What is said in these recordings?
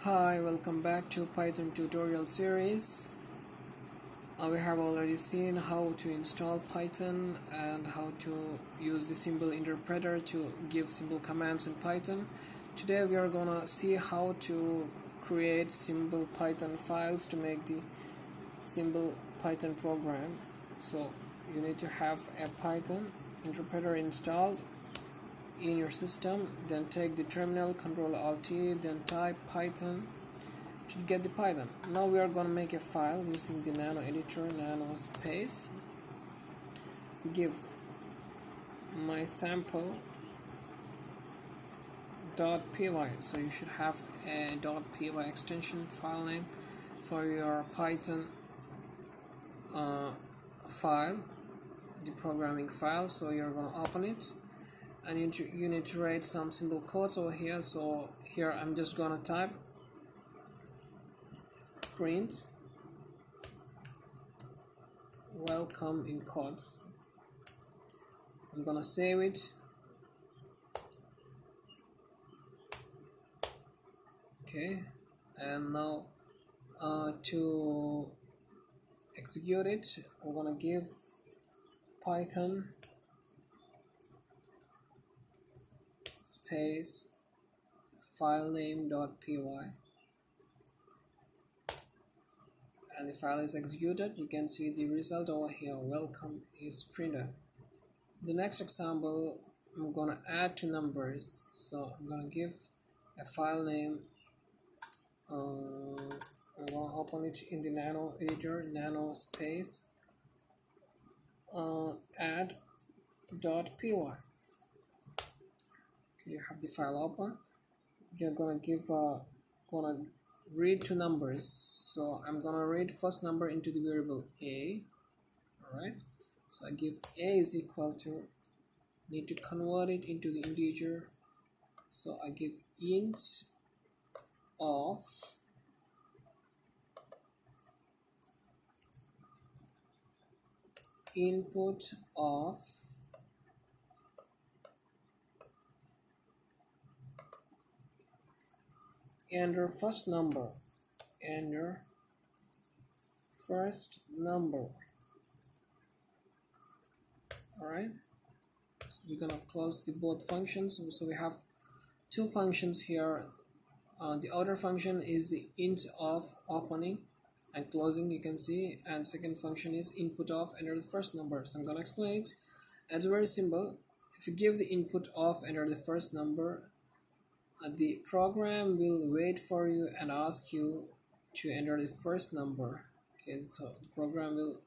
Hi, welcome back to Python tutorial series. We have already seen how to install Python and how to use the symbol interpreter to give simple commands in Python. Today we are gonna see how to create simple Python files to make the simple Python program. So you need to have a Python interpreter installed in your system, then take the terminal, Control Alt T, then type Python to get the Python. Now we are going to make a file using the nano editor, nano space, give my sample .py. So you should have a .py extension file name for your Python file, the programming file. So you're going to open it, and you need to write some simple codes over here. So here I'm just gonna type print welcome in quotes. I'm gonna save it. Okay, and now to execute it, I'm gonna give Python space file name.py, and the file is executed. You can see the result over here. Welcome is printed. The next example, I'm gonna add two numbers. So I'm gonna give a file name. I'm gonna open it in the nano editor, nano space add.py. You have the file open. You're gonna give gonna read two numbers. So I'm gonna read first number into the variable a. All right, so I give a is equal to, need to convert it into the integer, so I give int of input of enter first number, enter first number. All right, so we're gonna close the both functions. So we have two functions here. The outer function is the int of opening and closing, you can see, and second function is input of enter the first number. So I'm gonna explain it. It's very simple. If you give the input of enter the first number, the program will wait for you and ask you to enter the first number. Okay, so the program will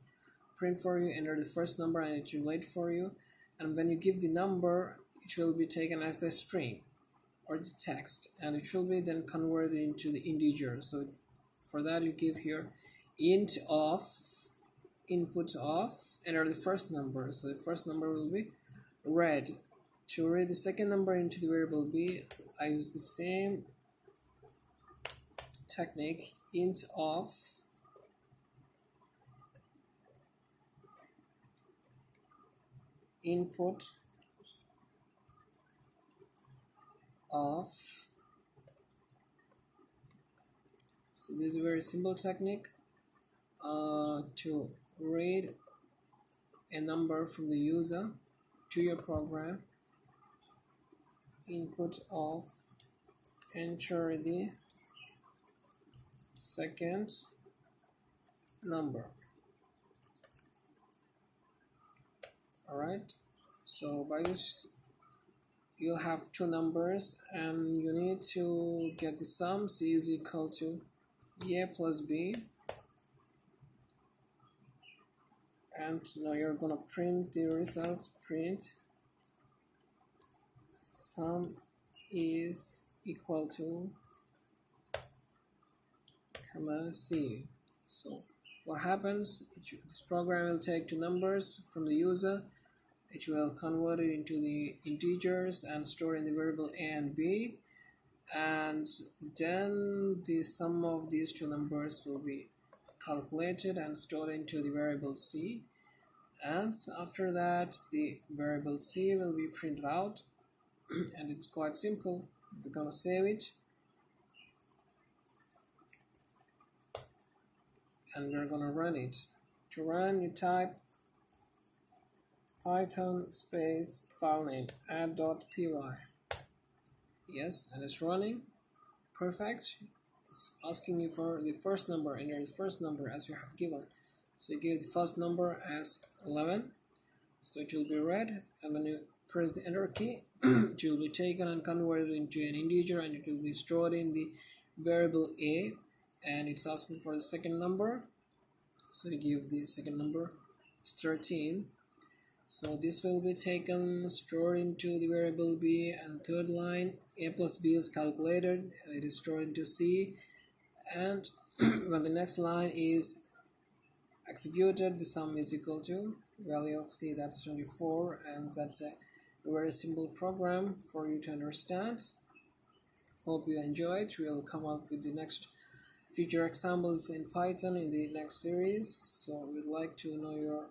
print for you, enter the first number, and it will wait for you. And when you give the number, it will be taken as a string or the text, and it will be then converted into the integer. So for that you give here int of input of enter the first number. So the first number will be read. To read the second number into the variable b, I use the same technique, int of input of. So this is a very simple technique to read a number from the user to your program. Input of enter the second number. All right, so by this you'll have two numbers and you need to get the sum. C is equal to a plus b, and now you're gonna print the result. Print sum is equal to comma c. So what happens, this program will take two numbers from the user, it will convert it into the integers and store in the variable a and b, and then the sum of these two numbers will be calculated and stored into the variable c, and after that the variable c will be printed out. And it's quite simple. We're gonna save it. and we're gonna run it. To run, you type python space file name add.py. Yes, and it's running. Perfect. It's asking you for the first number, enter the first number as you have given. So you give the first number as 11, so it will be read, and when you press the enter key it will be taken and converted into an integer, and it will be stored in the variable a. And it's asking for the second number, so you give the second number is 13. So this will be taken, stored into the variable b, and third line a plus b is calculated and it is stored into c. And when the next line is executed, the sum is equal to value of c, that's 24. And that's a very simple program for you to understand. Hope you enjoyed. We'll come up with the next future examples in Python in the next series. So we'd like to know your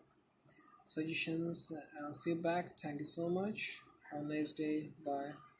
suggestions and feedback. Thank you so much. Have a nice day. Bye.